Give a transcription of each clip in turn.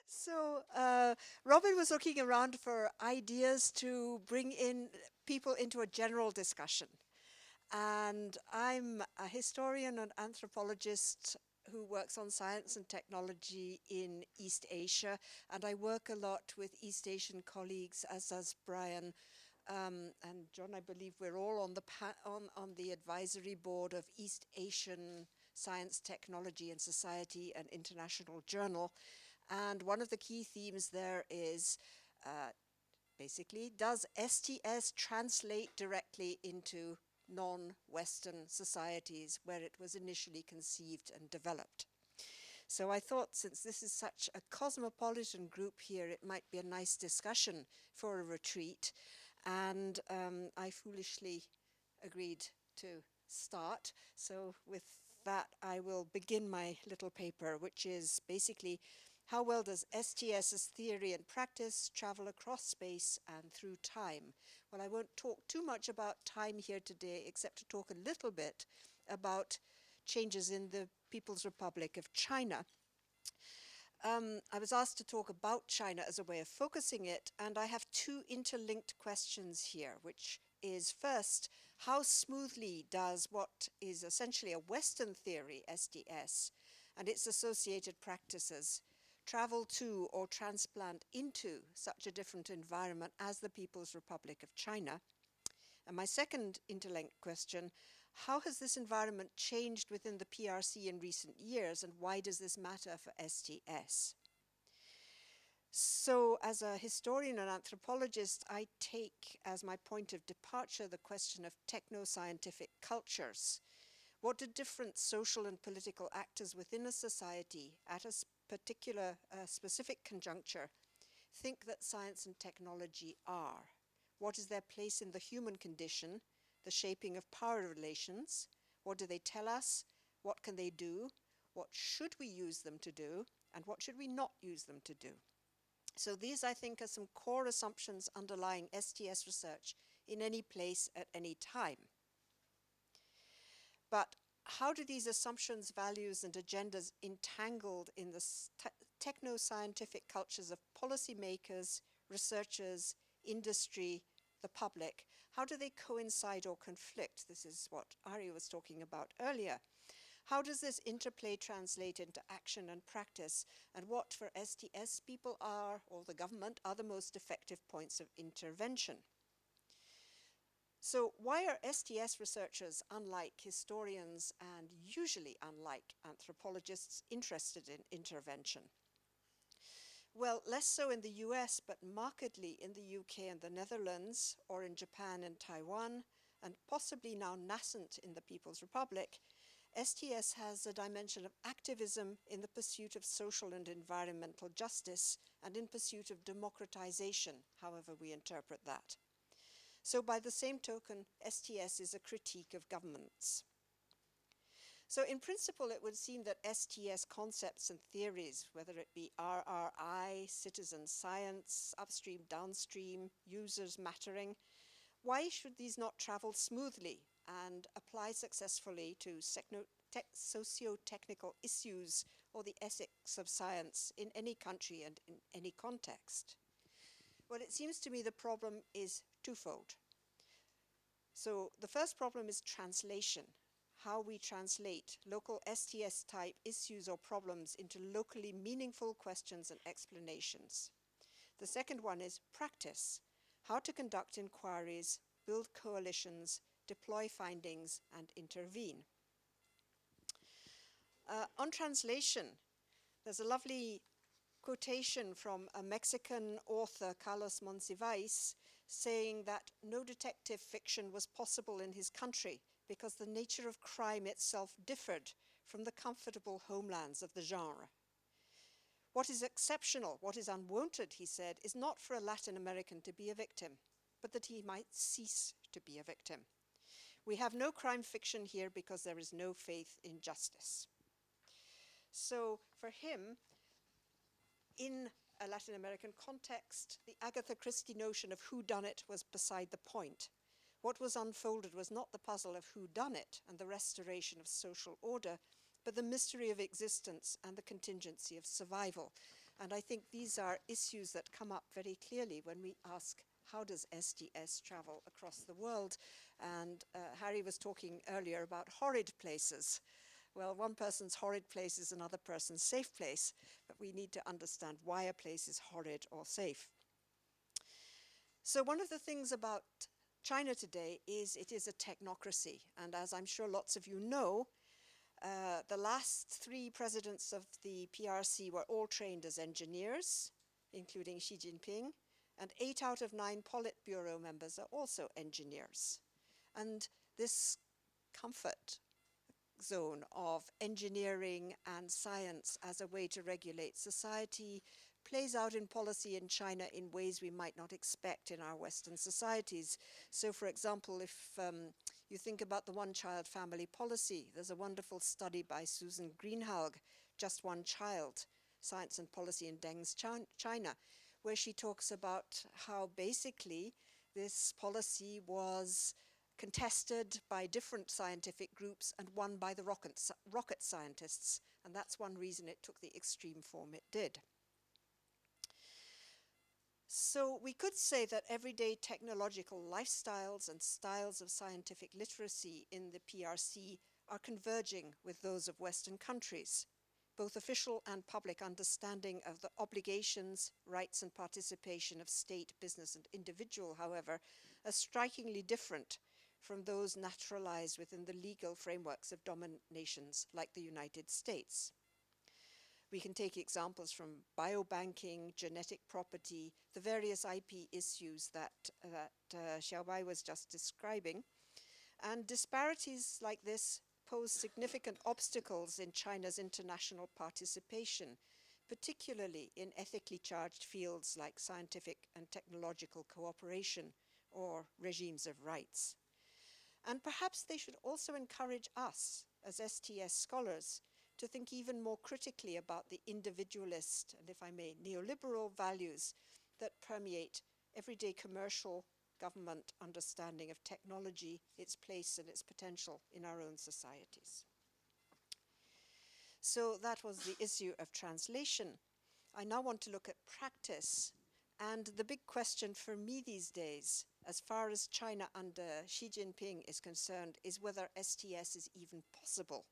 So, Robin was looking around for ideas to bring in people into a general discussion. And I'm a historian and anthropologist who works on science and technology in East Asia. And I work a lot with East Asian colleagues, as does Brian. And John, I believe we're all on on the advisory board of East Asian Science, Technology and Society, an international journal. And one of the key themes there is uh, basically, does STS translate directly into non-Western societies where it was initially conceived and developed? So I thought, since this is such a cosmopolitan group here, it might be a nice discussion for a retreat. And I foolishly agreed to start. So with that, I will begin my little paper, which is basically how well does STS's theory and practice travel across space and through time? Well, I won't talk too much about time here today, except to talk a little bit about changes in the People's Republic of China. I was asked to talk about China as a way of focusing it, and I have two interlinked questions here, which is first, how smoothly does what is essentially a Western theory, STS, and its associated practices travel to or transplant into such a different environment as the People's Republic of China? And my second interlinked question, how has this environment changed within the PRC in recent years, and why does this matter for STS? So, as a historian and anthropologist, I take as my point of departure the question of techno-scientific cultures. What do different social and political actors within a society at a particular specific conjuncture think that science and technology are? What is their place in the human condition, the shaping of power relations? What do they tell us? What can they do? What should we use them to do? And what should we not use them to do? So these, I think, are some core assumptions underlying STS research in any place at any time. But how do these assumptions, values, and agendas entangled in the techno-scientific cultures of policymakers, researchers, industry, the public, how do they coincide or conflict? This is what Ari was talking about earlier. How does this interplay translate into action and practice? And what for STS people are, or the government, are the most effective points of intervention? So why are STS researchers, unlike historians and usually unlike anthropologists, interested in intervention? Well, less so in the US, but markedly in the UK and the Netherlands, or in Japan and Taiwan, and possibly now nascent in the People's Republic, STS has a dimension of activism in the pursuit of social and environmental justice and in pursuit of democratization, however we interpret that. So by the same token, STS is a critique of governments. So in principle, it would seem that STS concepts and theories, whether it be RRI, citizen science, upstream, downstream, users mattering, why should these not travel smoothly and apply successfully to socio-technical issues or the ethics of science in any country and in any context? Well, it seems to me the problem is twofold. So the first problem is translation, how we translate local STS type issues or problems into locally meaningful questions and explanations. The second one is practice, how to conduct inquiries, build coalitions, deploy findings, and intervene. On translation, there's a lovely quotation from a Mexican author, Carlos Monsiváis, saying that no detective fiction was possible in his country because the nature of crime itself differed from the comfortable homelands of the genre. What is exceptional, what is unwanted, he said, is not for a Latin American to be a victim, but that he might cease to be a victim. We have no crime fiction here because there is no faith in justice. So for him, in a Latin American context, the Agatha Christie notion of whodunit was beside the point. What was unfolded was not the puzzle of whodunit and the restoration of social order, but the mystery of existence and the contingency of survival. And I think these are issues that come up very clearly when we ask, how does STS travel across the world? And Harry was talking earlier about horrid places. Well, one person's horrid place is another person's safe place, but we need to understand why a place is horrid or safe. So one of the things about China today is it is a technocracy. And as I'm sure lots of you know, the last 3 presidents of the PRC were all trained as engineers, including Xi Jinping, and 8 out of 9 Politburo members are also engineers. And this comfort zone of engineering and science as a way to regulate society plays out in policy in China in ways we might not expect in our Western societies. So, for example, if you think about the one-child family policy, there's a wonderful study by Susan Greenhalgh, Just One Child, Science and Policy in Deng's China, where she talks about how basically this policy was contested by different scientific groups and won by the rocket scientists. And that's one reason it took the extreme form it did. So we could say that everyday technological lifestyles and styles of scientific literacy in the PRC are converging with those of Western countries. Both official and public understanding of the obligations, rights and participation of state, business and individual, however, are strikingly different from those naturalized within the legal frameworks of dominant nations like the United States. We can take examples from biobanking, genetic property, the various IP issues that Xiaobai was just describing. And disparities like this pose significant obstacles in China's international participation, particularly in ethically charged fields like scientific and technological cooperation or regimes of rights. And perhaps they should also encourage us as STS scholars to think even more critically about the individualist and, if I may, neoliberal values that permeate everyday commercial government understanding of technology, its place and its potential in our own societies. So that was the issue of translation. I now want to look at practice. And the big question for me these days, as far as China under Xi Jinping is concerned, is whether STS is even possible.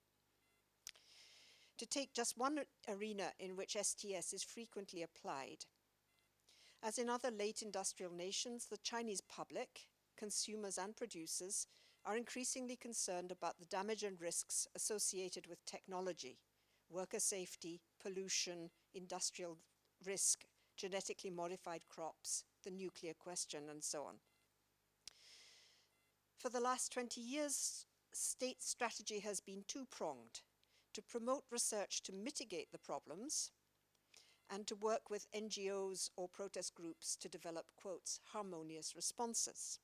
To take just one arena in which STS is frequently applied. As in other late industrial nations, the Chinese public, consumers and producers, are increasingly concerned about the damage and risks associated with technology, worker safety, pollution, industrial risk, genetically modified crops, the nuclear question, and so on. For the last 20 years, state strategy has been two-pronged: to promote research to mitigate the problems and to work with NGOs or protest groups to develop, quotes, harmonious responses.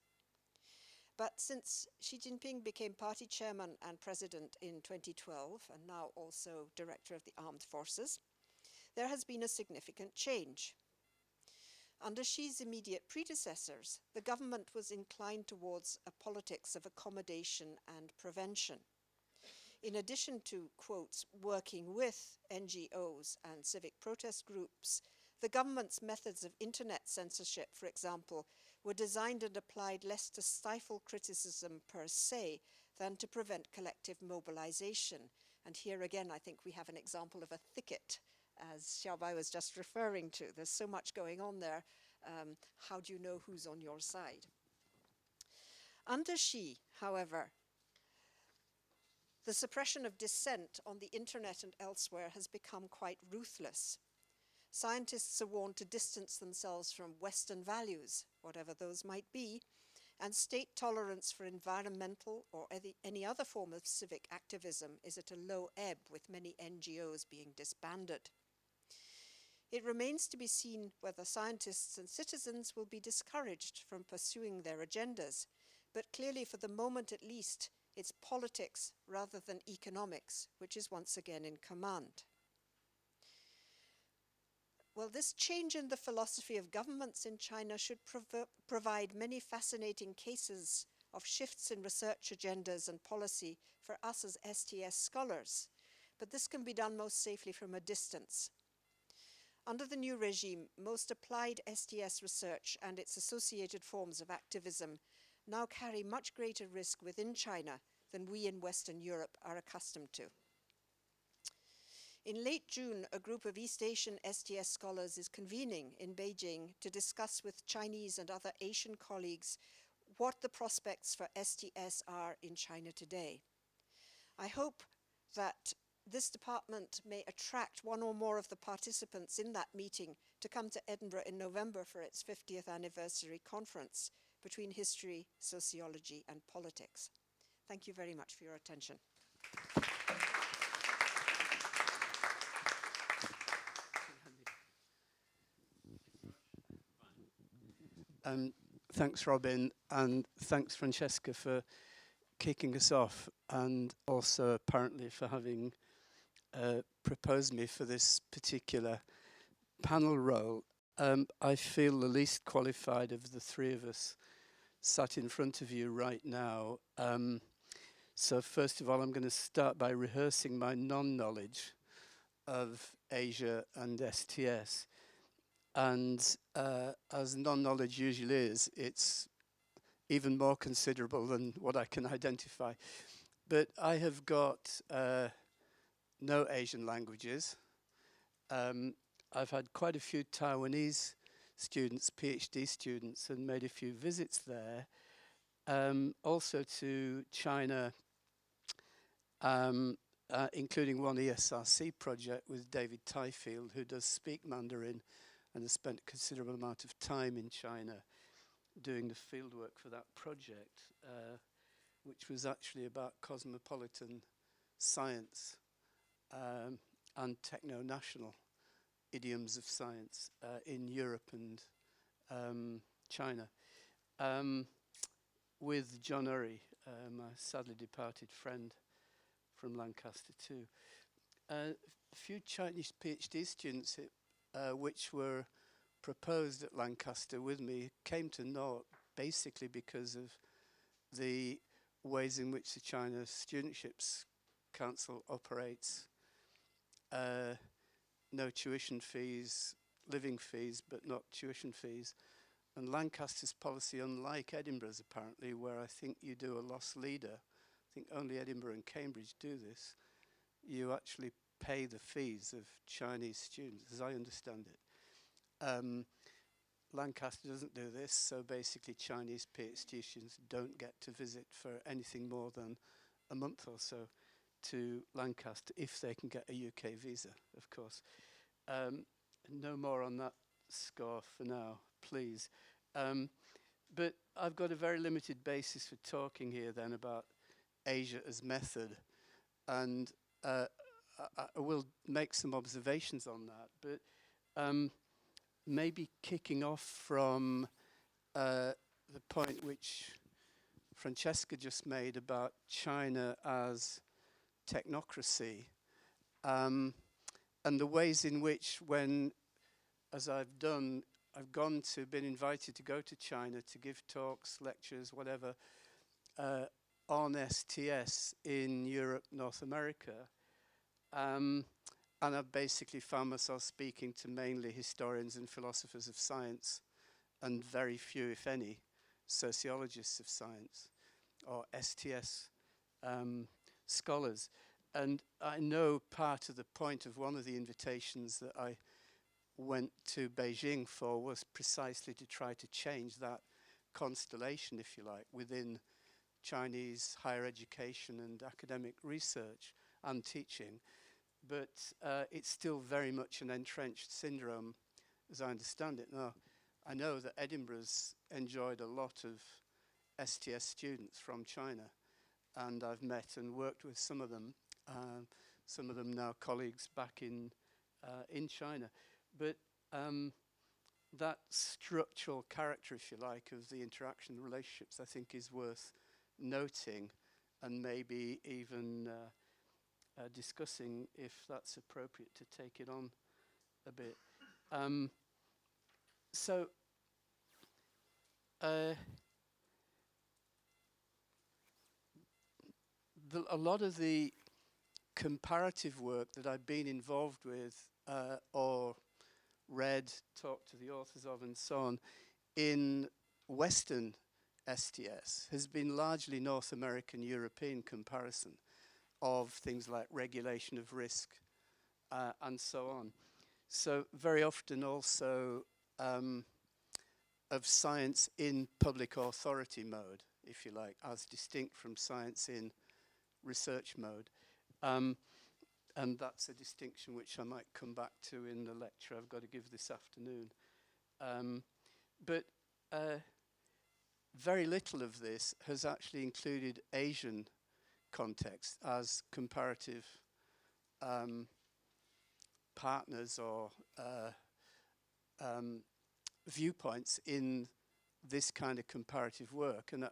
But since Xi Jinping became party chairman and president in 2012, and now also director of the armed forces, there has been a significant change. Under Xi's immediate predecessors, the government was inclined towards a politics of accommodation and prevention. In addition to, quotes, working with NGOs and civic protest groups, the government's methods of internet censorship, for example, were designed and applied less to stifle criticism per se than to prevent collective mobilization. And here again, I think we have an example of a thicket, as Xiaobai was just referring to. There's so much going on there. How do you know who's on your side? Under Xi, however, the suppression of dissent on the internet and elsewhere has become quite ruthless. Scientists are warned to distance themselves from Western values, whatever those might be, and state tolerance for environmental or any other form of civic activism is at a low ebb, with many NGOs being disbanded. It remains to be seen whether scientists and citizens will be discouraged from pursuing their agendas, but clearly, for the moment at least, it's politics rather than economics which is once again in command. Well, this change in the philosophy of governments in China should provide many fascinating cases of shifts in research agendas and policy for us as STS scholars, but this can be done most safely from a distance. Under the new regime, most applied STS research and its associated forms of activism now carry much greater risk within China than we in Western Europe are accustomed to. In late June, a group of East Asian STS scholars is convening in Beijing to discuss with Chinese and other Asian colleagues what the prospects for STS are in China today. I hope that this department may attract one or more of the participants in that meeting to come to Edinburgh in November for its 50th anniversary conference between history, sociology, and politics. Thank you very much for your attention. Thanks, Robin, and thanks, Francesca, for kicking us off, and also apparently for having proposed me for this particular panel role. I feel the least qualified of the three of us sat in front of you right now. So first of all, I'm going to start by rehearsing my non-knowledge of Asia and STS. And as non-knowledge usually is, it's even more considerable than what I can identify. But I have got no Asian languages. I've had quite a few Taiwanese students, PhD students, and made a few visits there. Also to China, including one ESRC project with David Tyfield, who does speak Mandarin and has spent a considerable amount of time in China doing the fieldwork for that project, which was actually about cosmopolitan science and techno-national idioms of science in Europe and China. With John Urry, my sadly departed friend from Lancaster too. A few Chinese PhD students which were proposed at Lancaster with me came to naught basically because of the ways in which the China Studentships Council operates. No tuition fees, living fees, but not tuition fees. And Lancaster's policy, unlike Edinburgh's apparently, where I think you do a loss leader, I think only Edinburgh and Cambridge do this, you actually pay the fees of Chinese students, as I understand it. Lancaster doesn't do this, so basically Chinese PhD students don't get to visit for anything more than a month or so to Lancaster, if they can get a UK visa, of course. No more on that score for now, please. But I've got a very limited basis for talking here then about Asia as method, and I will make some observations on that, but maybe kicking off from the point which Francesca just made about China as technocracy, and the ways in which when, as I've done, I've been invited to go to China to give talks, lectures, whatever, on STS in Europe, North America. And I've basically found myself speaking to mainly historians and philosophers of science, and very few, if any, sociologists of science or STS scholars. And I know part of the point of one of the invitations that I went to Beijing for was precisely to try to change that constellation, if you like, within Chinese higher education and academic research and teaching. But it's still very much an entrenched syndrome, as I understand it. Now, I know that Edinburgh's enjoyed a lot of STS students from China, and I've met and worked with some of them now colleagues back in China. But that structural character, if you like, of the interaction relationships, I think is worth noting, and maybe even discussing if that's appropriate to take it on a bit. A lot of the comparative work that I've been involved with or read, talked to the authors of, and so on, in Western STS has been largely North American, European comparison of things like regulation of risk and so on. So very often also of science in public authority mode, if you like, as distinct from science in research mode. And that's a distinction which I might come back to in the lecture I've got to give this afternoon. But very little of this has actually included Asian context as comparative partners or viewpoints in this kind of comparative work. And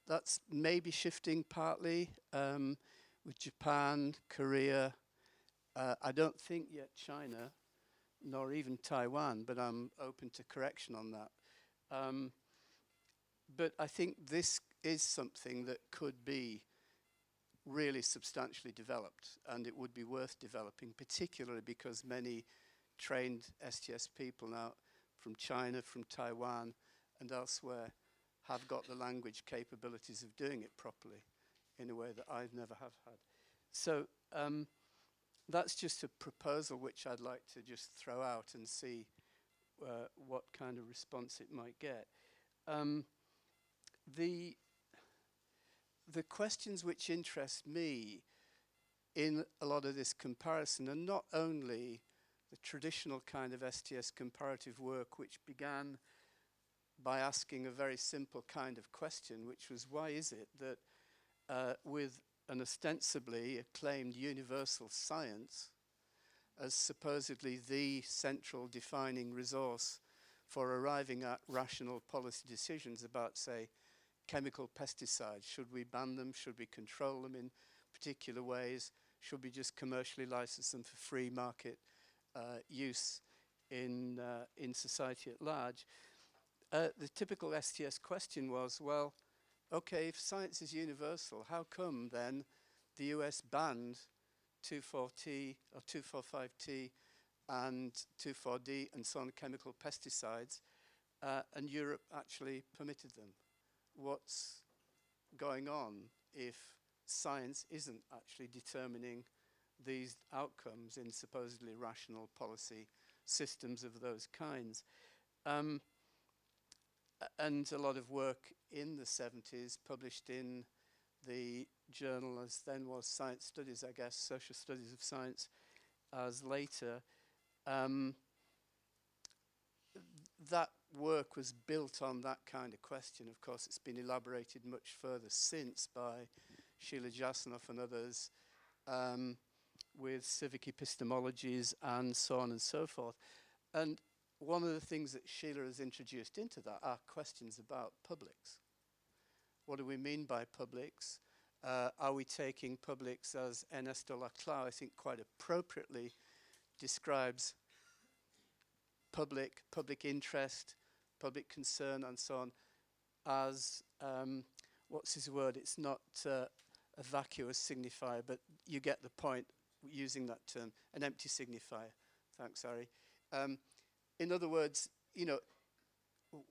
that's maybe shifting partly with Japan, Korea. I don't think yet China, nor even Taiwan, but I'm open to correction on that. But I think this is something that could be really substantially developed, and it would be worth developing, particularly because many trained STS people now from China, from Taiwan, and elsewhere have got the language capabilities of doing it properly in a way that I've never have had. So that's just a proposal which I'd like to just throw out and see what kind of response it might get. The questions which interest me in a lot of this comparison are not only the traditional kind of STS comparative work, which began by asking a very simple kind of question, which was, why is it that with an ostensibly acclaimed universal science as supposedly the central defining resource for arriving at rational policy decisions about, say, chemical pesticides? Should we ban them? Should we control them in particular ways? Should we just commercially license them for free market use in society at large? The typical STS question was, well, okay, if science is universal, how come then the US banned 2,4-T or 2,4,5-T and 2,4-D and so on chemical pesticides, and Europe actually permitted them? What's going on if science isn't actually determining these outcomes in supposedly rational policy systems of those kinds? And a lot of work in the 70s published in the journal as then was Science Studies, I guess, Social Studies of Science as later. That work was built on that kind of question. Of course, it's been elaborated much further since by Sheila Jasanoff and others with civic epistemologies and so on and so forth. And one of the things that Sheila has introduced into that are questions about publics. What do we mean by publics? Are we taking publics, as Ernesto Laclau, I think quite appropriately describes public interest, public concern, and so on, as, what's his word? It's not a vacuous signifier, but you get the point using that term, an empty signifier. Thanks, Ari. In other words, you know,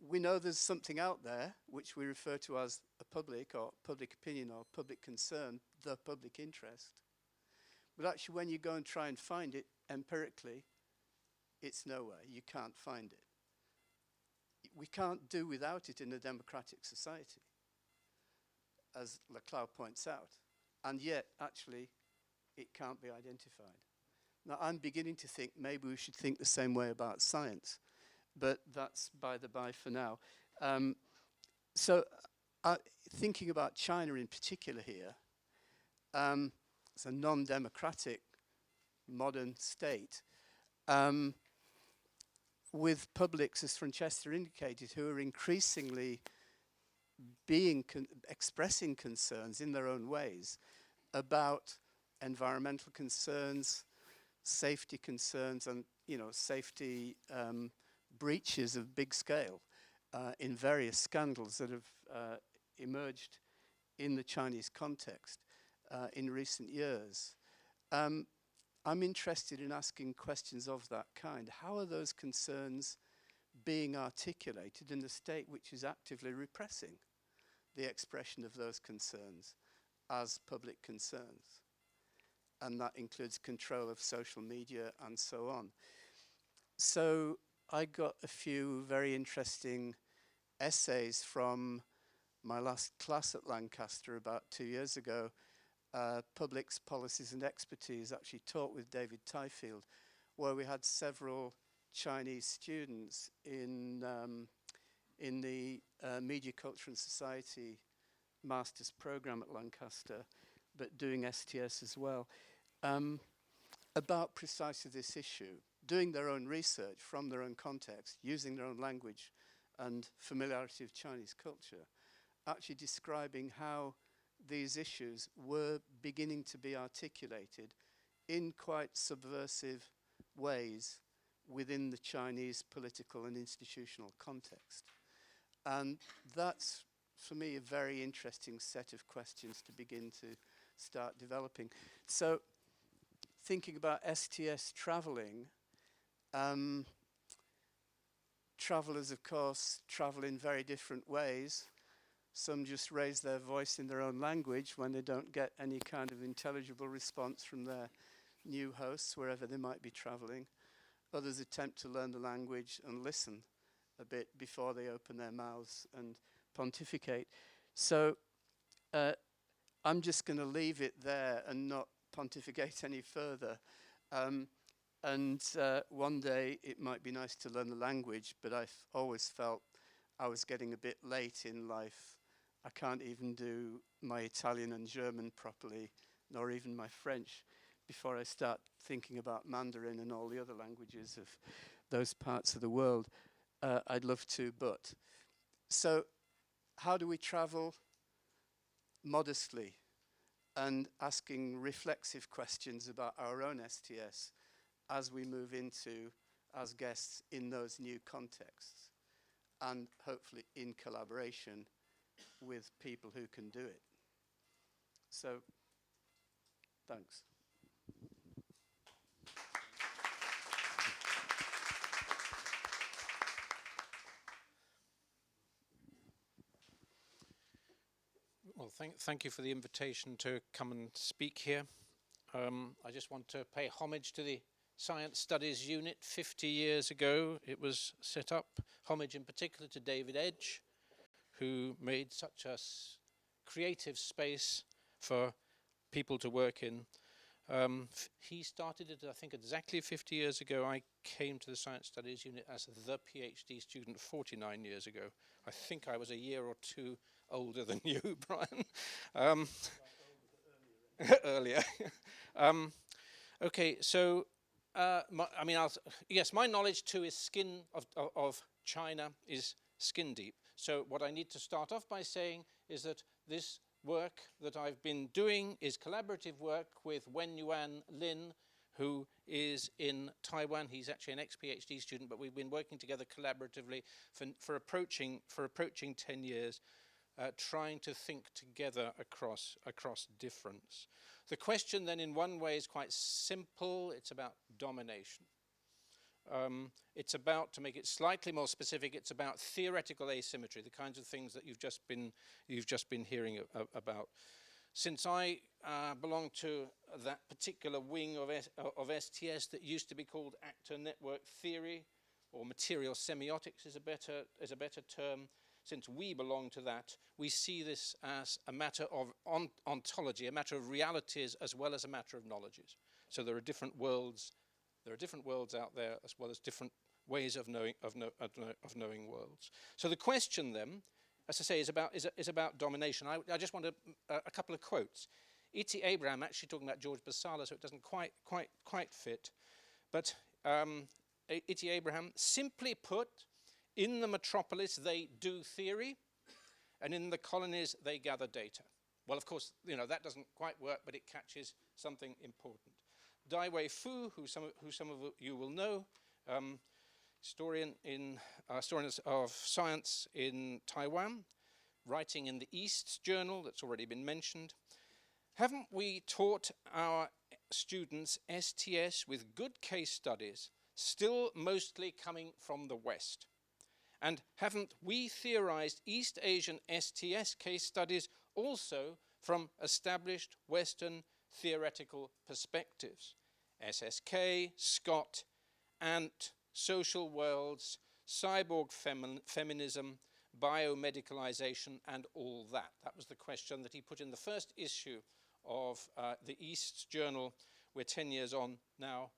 we know there's something out there which we refer to as a public or public opinion or public concern, the public interest. But actually, when you go and try and find it empirically, it's nowhere. You can't find it. We can't do without it in a democratic society, as Laclau points out. And yet, actually, it can't be identified. Now, I'm beginning to think maybe we should think the same way about science, but that's by the by for now. So thinking about China in particular here, it's a non-democratic modern state, with publics, as Francesca indicated, who are increasingly expressing concerns in their own ways about environmental concerns, safety concerns, and safety breaches of big scale in various scandals that have emerged in the Chinese context in recent years. I'm interested in asking questions of that kind. How are those concerns being articulated in a state which is actively repressing the expression of those concerns as public concerns? And that includes control of social media and so on. So I got a few very interesting essays from my last class at Lancaster about 2 years ago, Publics, Policies and Expertise, actually taught with David Tyfield, where we had several Chinese students in the Media, Culture and Society master's program at Lancaster, but doing STS as well, about precisely this issue, doing their own research from their own context, using their own language and familiarity of Chinese culture, actually describing how these issues were beginning to be articulated in quite subversive ways within the Chinese political and institutional context. And that's, for me, a very interesting set of questions to begin to start developing. So, thinking about STS traveling, travelers, of course, travel in very different ways. Some just raise their voice in their own language when they don't get any kind of intelligible response from their new hosts, wherever they might be traveling. Others attempt to learn the language and listen a bit before they open their mouths and pontificate. So I'm just going to leave it there and not pontificate any further. One day it might be nice to learn the language, but I've always felt I was getting a bit late in life. I can't even do my Italian and German properly, nor even my French, before I start thinking about Mandarin and all the other languages of those parts of the world. I'd love to, but. So how do we travel? Modestly, and asking reflexive questions about our own STS as we move into, as guests, in those new contexts, and hopefully in collaboration with people who can do it. So, thanks. Well, thank you for the invitation to come and speak here. I just want to pay homage to the Science Studies Unit. 50 years ago it was set up. Homage in particular to David Edge, who made such a creative space for people to work in. He started it, I think, exactly 50 years ago. I came to the Science Studies Unit as the PhD student 49 years ago. I think I was a year or two older than you, Brian. Earlier. Okay, so, my knowledge too is of China is skin deep. So what I need to start off by saying is that this work that I've been doing is collaborative work with Wen Yuan Lin, who is in Taiwan. He's actually an ex-PhD student, but we've been working together collaboratively for approaching 10 years, trying to think together across difference. The question then in one way is quite simple. It's about domination. It's about, to make it slightly more specific, it's about theoretical asymmetry, the kinds of things that you've just been hearing about. Since I belong to that particular wing of STS that used to be called actor network theory, or material semiotics is a better term. Since we belong to that, we see this as a matter of ontology, a matter of realities as well as a matter of knowledges. So there are different worlds. There are different worlds out there, as well as different ways of knowing worlds. So the question then, as I say, is about domination. I just want a couple of quotes. E.T. Abraham, actually talking about George Basala, so it doesn't quite fit. But E.T. Abraham, simply put, in the metropolis they do theory, and in the colonies they gather data. Well, of course, that doesn't quite work, but it catches something important. Dai Wei Fu, who some of you will know, historian of science in Taiwan, writing in the East Journal, that's already been mentioned. Haven't we taught our students STS with good case studies, still mostly coming from the West? And haven't we theorized East Asian STS case studies also from established Western theoretical perspectives? SSK, Scott, Ant, social worlds, cyborg feminism, biomedicalization, and all that. That was the question that he put in the first issue of the East Journal. We're 10 years on now.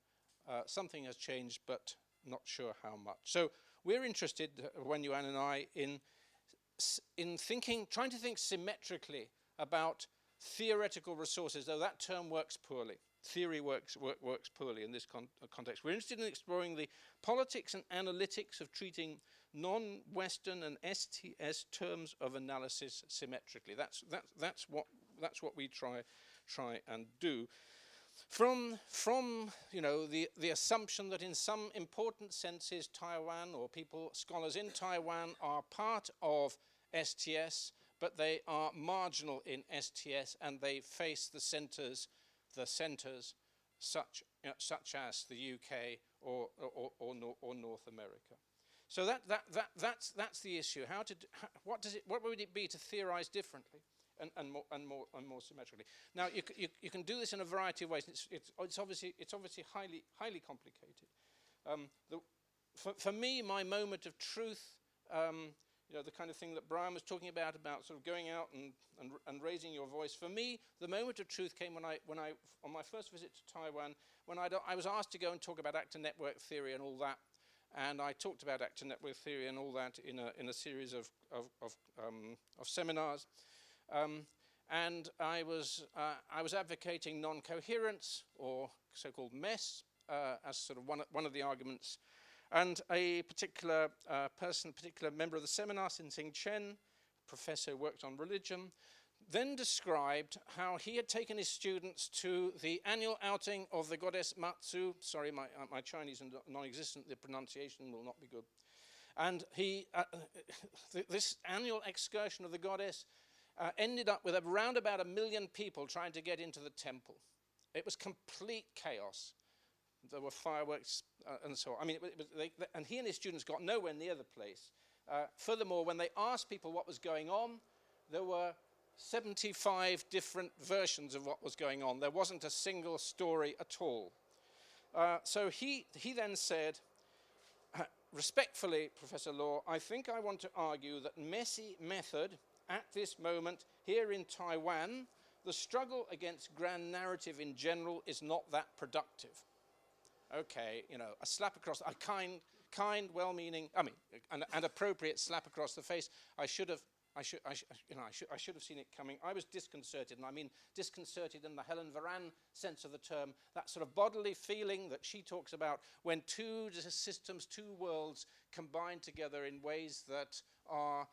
Something has changed, but not sure how much. So we're interested, Wynne and I, in thinking, trying to think symmetrically about theoretical resources, though that term works poorly. Theory works poorly in this context. We're interested in exploring the politics and analytics of treating non-Western and STS terms of analysis symmetrically. That's what we try and do. From you know, the assumption that in some important senses Taiwan, or scholars in Taiwan, are part of STS, but they are marginal in STS, and they face the centres such as the UK or North America. So that's the issue. What would it be to theorize differently and more symmetrically? Now you can do this in a variety of ways. It's obviously highly complicated. For me, my moment of truth, you know, the kind of thing that Brian was talking about sort of going out and raising your voice. For me, the moment of truth came when I on my first visit to Taiwan, when I was asked to go and talk about actor network theory and all that, and I talked about actor network theory and all that in a series of seminars, and I was advocating non-coherence, or so-called mess, as sort of one of the arguments. And a particular member of the seminar, Sin-Sing Chen, professor who worked on religion, then described how he had taken his students to the annual outing of the goddess Matsu. Sorry, my Chinese is non-existent, the pronunciation will not be good. And this annual excursion of the goddess ended up with around about 1 million people trying to get into the temple. It was complete chaos. There were fireworks and so on. I mean, and he and his students got nowhere near the place. Furthermore, when they asked people what was going on, there were 75 different versions of what was going on. There wasn't a single story at all. So he then said, respectfully, Professor Law, I think I want to argue that messy method at this moment here in Taiwan, the struggle against grand narrative in general is not that productive. Okay, you know, a slap across, a kind, well-meaning, I mean, an appropriate slap across the face. I should have seen it coming. I was disconcerted, and I mean disconcerted in the Helen Varane sense of the term, that sort of bodily feeling that she talks about when two systems, two worlds combine together in ways that are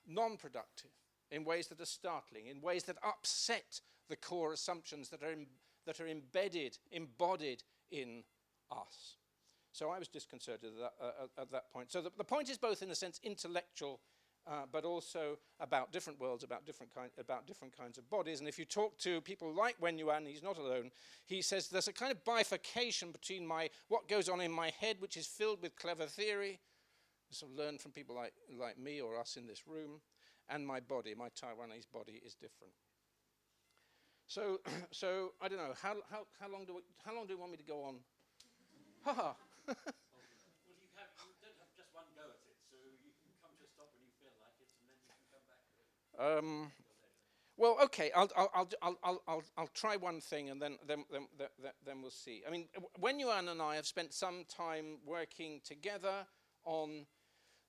non-productive, in ways that are startling, in ways that upset the core assumptions that are embodied in us. So I was disconcerted at that point. So the point is both in a sense intellectual, but also about different worlds, about different kinds of bodies. And if you talk to people like Wynne, he's not alone, he says there's a kind of bifurcation between what goes on in my head, which is filled with clever theory, sort of learned from people like me or us in this room, and my body, my Taiwanese body, is different. So I don't know. How long do you want me to go on? Ha ha. Well, you don't have just one go at it, so you can come to a stop when you feel like it, and then you can come back to it. Well, okay. I'll try one thing, and then we'll see. I mean, Wynne and I have spent some time working together on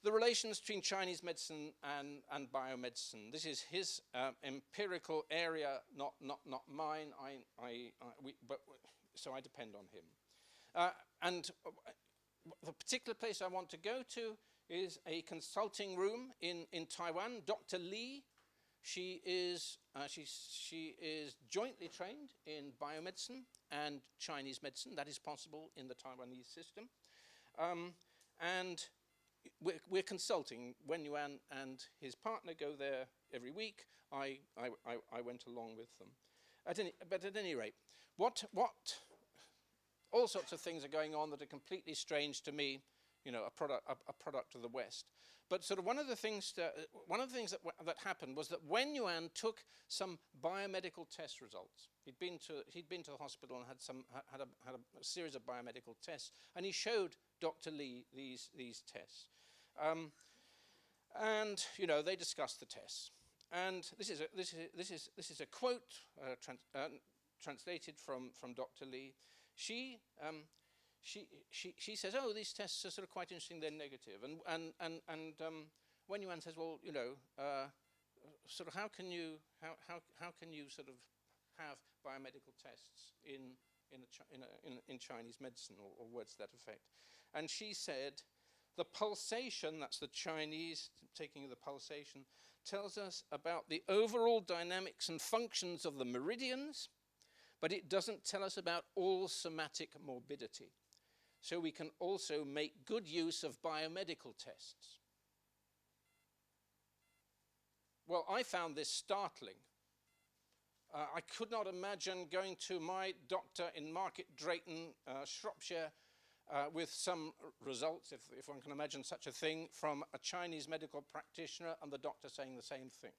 the relations between Chinese medicine and biomedicine. This is his empirical area, not mine. So I depend on him. And the particular place I want to go to is a consulting room in Taiwan. Dr. Li, she is jointly trained in biomedicine and Chinese medicine. That is possible in the Taiwanese system. And we're consulting. Wynne and his partner go there every week. I went along with them. But at any rate, all sorts of things are going on that are completely strange to me, you know, a product of the West. But sort of one of the things that happened was that Wen Yuan took some biomedical test results. He'd been to the hospital and had a series of biomedical tests, and he showed Dr. Li these tests. And you know, they discussed the tests. And this is a quote translated from Dr. Li. She says, "Oh, these tests are sort of quite interesting. They're negative." And Wen Yuan says, "Well, you know, sort of how can you sort of have biomedical tests in Chinese medicine or words to that effect?" And she said, "The pulsation, that's the Chinese taking of the pulsation, tells us about the overall dynamics and functions of the meridians, but it doesn't tell us about all somatic morbidity. So we can also make good use of biomedical tests." Well, I found this startling. I could not imagine going to my doctor in Market Drayton, Shropshire, with some results, if one can imagine such a thing, from a Chinese medical practitioner and the doctor saying the same thing.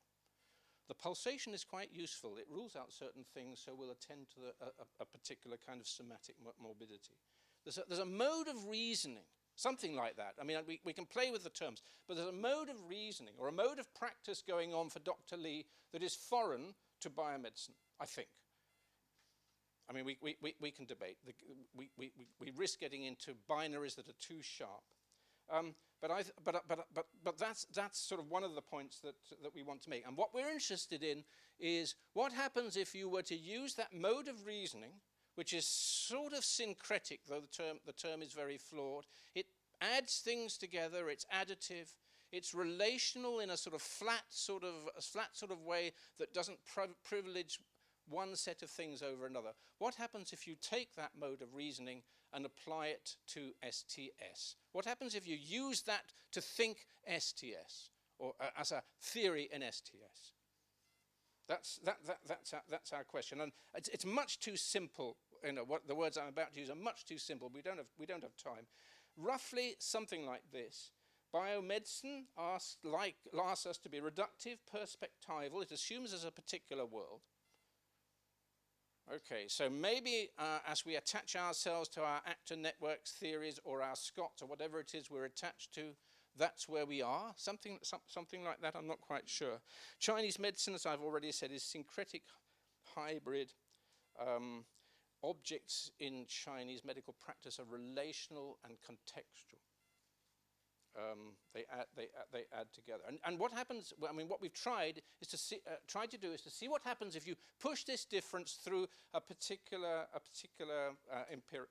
The pulsation is quite useful. It rules out certain things, so we'll attend to a particular kind of somatic morbidity. There's a mode of reasoning, something like that. I mean, we can play with the terms, but there's a mode of reasoning or a mode of practice going on for Dr. Li that is foreign to biomedicine, I think. I mean, we can debate. We risk getting into binaries that are too sharp. But that's sort of one of the points that we want to make. And what we're interested in is what happens if you were to use that mode of reasoning, which is sort of syncretic, though the term is very flawed. It adds things together. It's additive. It's relational in a sort of flat sort of way that doesn't privilege one set of things over another. What happens if you take that mode of reasoning and apply it to STS? What happens if you use that to think STS, or as a theory in STS? That's our question, and it's much too simple. You know, what the words I'm about to use are much too simple. We don't have time. Roughly something like this. Biomedicine asks us to be reductive, perspectival. It assumes there's a particular world. Okay, so maybe as we attach ourselves to our actor networks theories or our Scots or whatever it is we're attached to, that's where we are. Something like that, I'm not quite sure. Chinese medicine, as I've already said, is syncretic, hybrid. Objects in Chinese medical practice are relational and contextual. They add together. And what happens? Well, I mean, what we've tried is to see what happens if you push this difference through a particular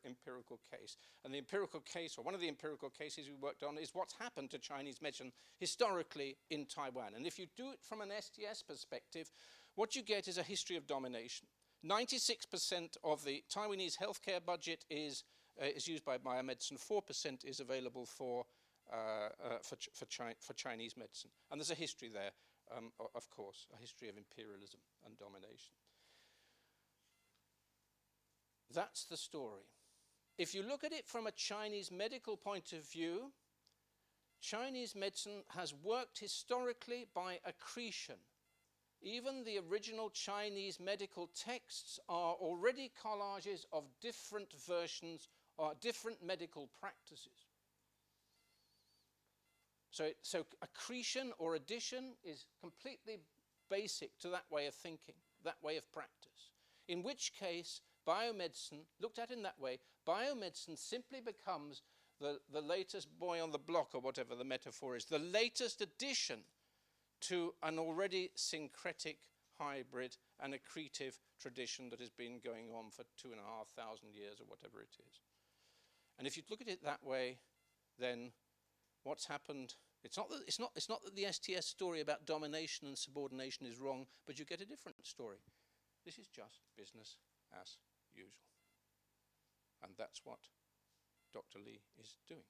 empirical case. And the empirical case, or one of the empirical cases we worked on, is what's happened to Chinese medicine historically in Taiwan. And if you do it from an STS perspective, what you get is a history of domination. 96% of the Taiwanese healthcare budget is used by biomedicine. 4% is available for Chinese medicine. And there's a history there, of course, a history of imperialism and domination. That's the story. If you look at it from a Chinese medical point of view, Chinese medicine has worked historically by accretion. Even the original Chinese medical texts are already collages of different versions or different medical practices. So accretion or addition is completely basic to that way of thinking, that way of practice. In which case, biomedicine, looked at in that way, biomedicine simply becomes the latest boy on the block, or whatever the metaphor is, the latest addition to an already syncretic, hybrid and accretive tradition that has been going on for 2,500 years or whatever it is. And if you look at it that way, then what's happened, it's not that the STS story about domination and subordination is wrong, but you get a different story. This is just business as usual. And that's what Dr. Li is doing,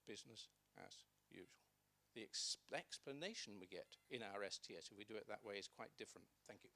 business as usual. The explanation we get in our STS, if we do it that way, is quite different. Thank you.